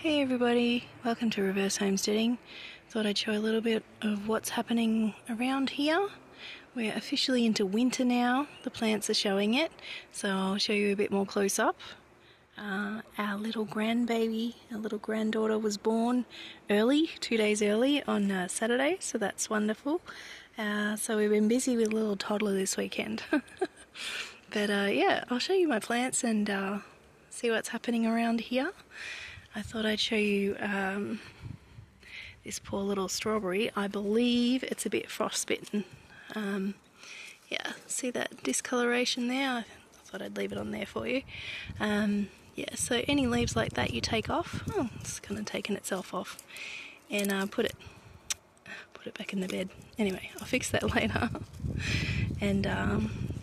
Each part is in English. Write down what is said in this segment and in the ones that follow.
Hey everybody, welcome to Reverse Homesteading. Thought I'd show a little bit of what's happening around here. We're officially into winter now, the plants are showing it, so I'll show you a bit more close up. Our little grandbaby, our little granddaughter was born early, 2 days early on Saturday, so that's wonderful. So we've been busy with a little toddler this weekend. But yeah, I'll show you my plants and see what's happening around here. I thought I'd show you this poor little strawberry. I believe it's a bit frostbitten. Yeah, see that discoloration there? I thought I'd leave it on there for you. Yeah, so any leaves like that you take off. Oh, it's kind of taken itself off. And put it back in the bed. Anyway, I'll fix that later. And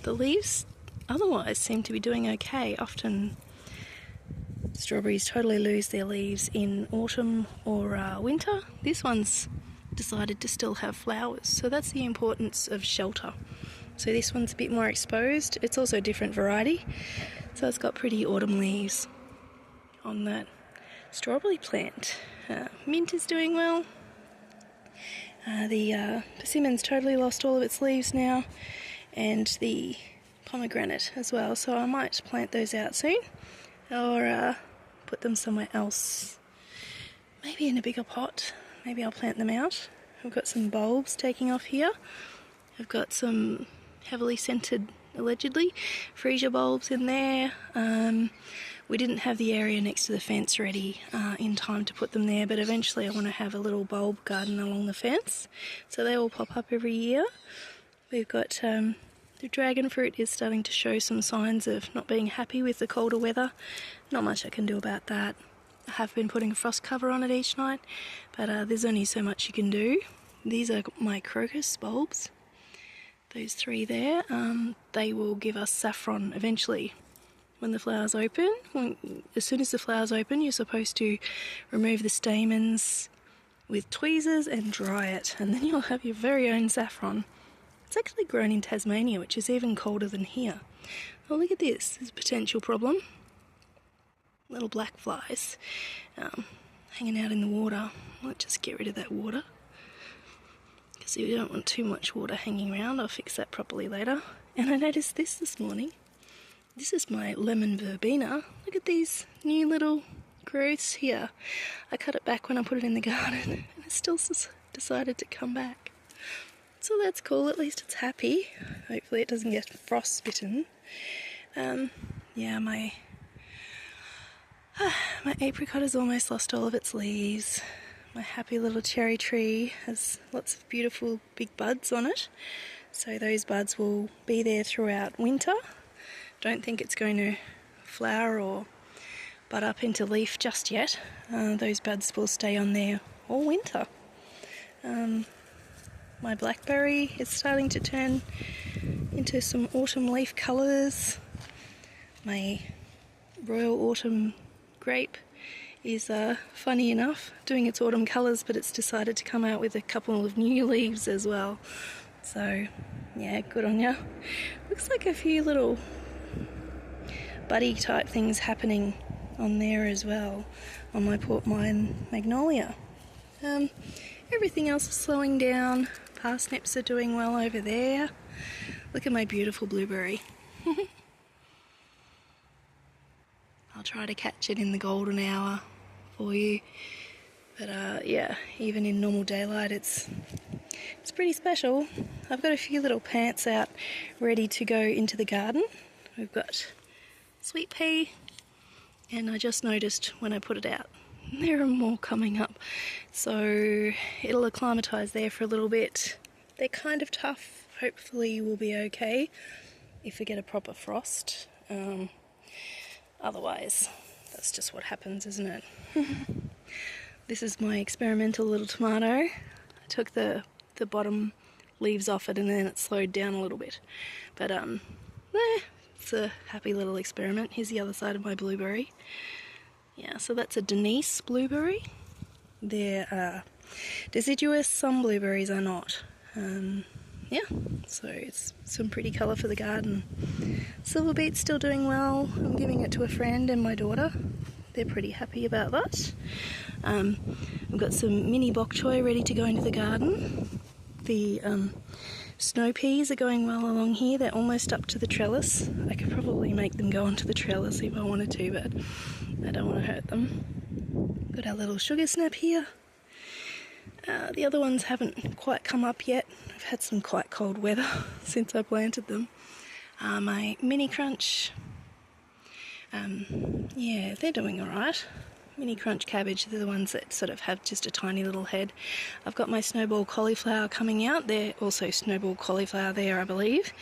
the leaves otherwise seem to be doing okay. Often strawberries totally lose their leaves in autumn or winter. This one's decided to still have flowers, so that's the importance of shelter. So this one's a bit more exposed. It's also a different variety, so it's got pretty autumn leaves on that strawberry plant. Mint is doing well. The persimmon's totally lost all of its leaves now, and the pomegranate as well, so I might plant those out soon, or put them somewhere else, maybe in a bigger pot. Maybe I'll plant them out. I've got some bulbs taking off here. I've got some heavily scented, allegedly, freesia bulbs in there. We didn't have the area next to the fence ready in time to put them there, but eventually I want to have a little bulb garden along the fence, so they all pop up every year. We've got the dragon fruit is starting to show some signs of not being happy with the colder weather. Not much I can do about that. I have been putting a frost cover on it each night, but there's only so much you can do. These are my crocus bulbs. Those three there, they will give us saffron eventually when the flowers open. As soon as the flowers open, you're supposed to remove the stamens with tweezers and dry it, and then you'll have your very own saffron. It's actually grown in Tasmania, which is even colder than here. Oh, look at this. There's a potential problem. Little black flies hanging out in the water. I might just get rid of that water, because you don't want too much water hanging around. I'll fix that properly later. And I noticed this morning. This is my lemon verbena. Look at these new little growths here. I cut it back when I put it in the garden, and it still decided to come back. So that's cool, at least it's happy. Hopefully it doesn't get frostbitten. Yeah, my apricot has almost lost all of its leaves. My happy little cherry tree has lots of beautiful big buds on it. So those buds will be there throughout winter. Don't think it's going to flower or bud up into leaf just yet. Those buds will stay on there all winter. My blackberry is starting to turn into some autumn leaf colours. My royal autumn grape is funny enough doing its autumn colours, but it's decided to come out with a couple of new leaves as well. So yeah, good on ya. Looks like a few little buddy type things happening on there as well, on my port mine magnolia. Everything else is slowing down. Parsnips are doing well over there. Look at my beautiful blueberry. I'll try to catch it in the golden hour for you. But yeah, even in normal daylight it's pretty special. I've got a few little plants out ready to go into the garden. We've got sweet pea, and I just noticed when I put it out, there are more coming up, so it'll acclimatise there for a little bit. They're kind of tough. Hopefully we'll be okay if we get a proper frost. Otherwise, that's just what happens, isn't it? This is my experimental little tomato. I took the bottom leaves off it and then it slowed down a little bit. But it's a happy little experiment. Here's the other side of my blueberry. Yeah, so that's a Denise blueberry. They're deciduous, some blueberries are not. Yeah, so it's some pretty colour for the garden. Silver beet's still doing well. I'm giving it to a friend and my daughter. they're pretty happy about that. I've got some mini bok choy ready to go into the garden. The snow peas are going well along here. They're almost up to the trellis. I could probably make them go onto the trellis if I wanted to, but I don't want to hurt them. Got our little sugar snap here. The other ones haven't quite come up yet. I've had some quite cold weather since I planted them. My mini crunch, yeah, they're doing alright. Mini crunch cabbage, they're the ones that sort of have just a tiny little head. I've got my snowball cauliflower coming out. They're also snowball cauliflower there, I believe.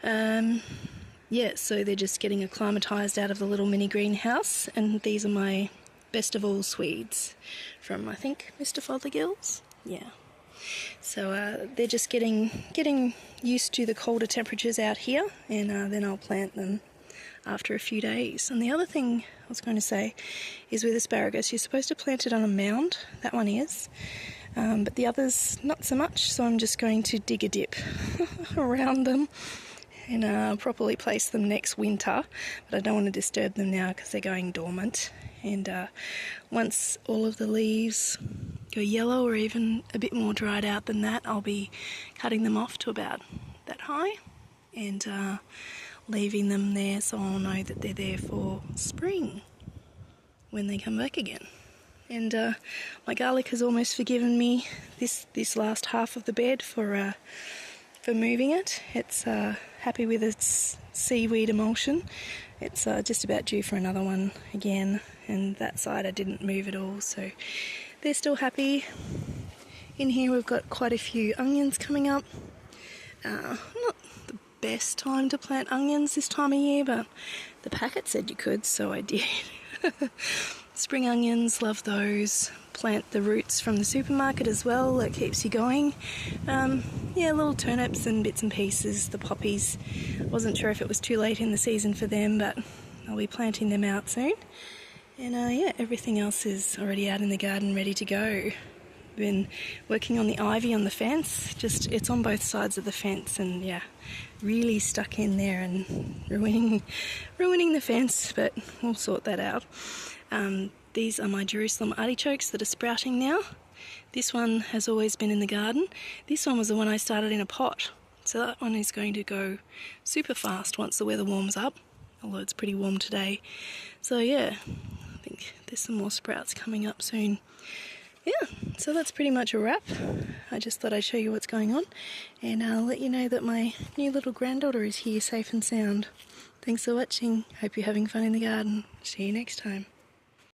Yeah, so they're just getting acclimatised out of the little mini greenhouse, and these are my best of all Swedes from, I think, Mr. Fothergill's. Yeah. So they're just getting used to the colder temperatures out here, and then I'll plant them after a few days. And the other thing I was going to say is with asparagus, you're supposed to plant it on a mound. That one is. But the others, not so much, so I'm just going to dig a dip around them and properly place them next winter. But I don't want to disturb them now because they're going dormant. And once all of the leaves go yellow or even a bit more dried out than that, I'll be cutting them off to about that high and leaving them there so I'll know that they're there for spring when they come back again. And my garlic has almost forgiven me this last half of the bed for moving it. It's happy with its seaweed emulsion. It's just about due for another one again, and that side I didn't move at all, so they're still happy. In here we've got quite a few onions coming up. Not the best time to plant onions this time of year, but the packet said you could, so I did. Spring onions, love those. Plant the roots from the supermarket as well, that keeps you going. Yeah, little turnips and bits and pieces, the poppies. Wasn't sure if it was too late in the season for them, but I'll be planting them out soon. And yeah, everything else is already out in the garden ready to go. Been working on the ivy on the fence, just it's on both sides of the fence, and yeah, really stuck in there and ruining the fence, but we'll sort that out. These are my Jerusalem artichokes that are sprouting now. This one has always been in the garden. This one was the one I started in a pot, so that one is going to go super fast once the weather warms up, although it's pretty warm today. So yeah, I think there's some more sprouts coming up soon. Yeah, so that's pretty much a wrap. I just thought I'd show you what's going on, and I'll let you know that my new little granddaughter is here safe and sound. Thanks for watching. Hope you're having fun in the garden. See you next time.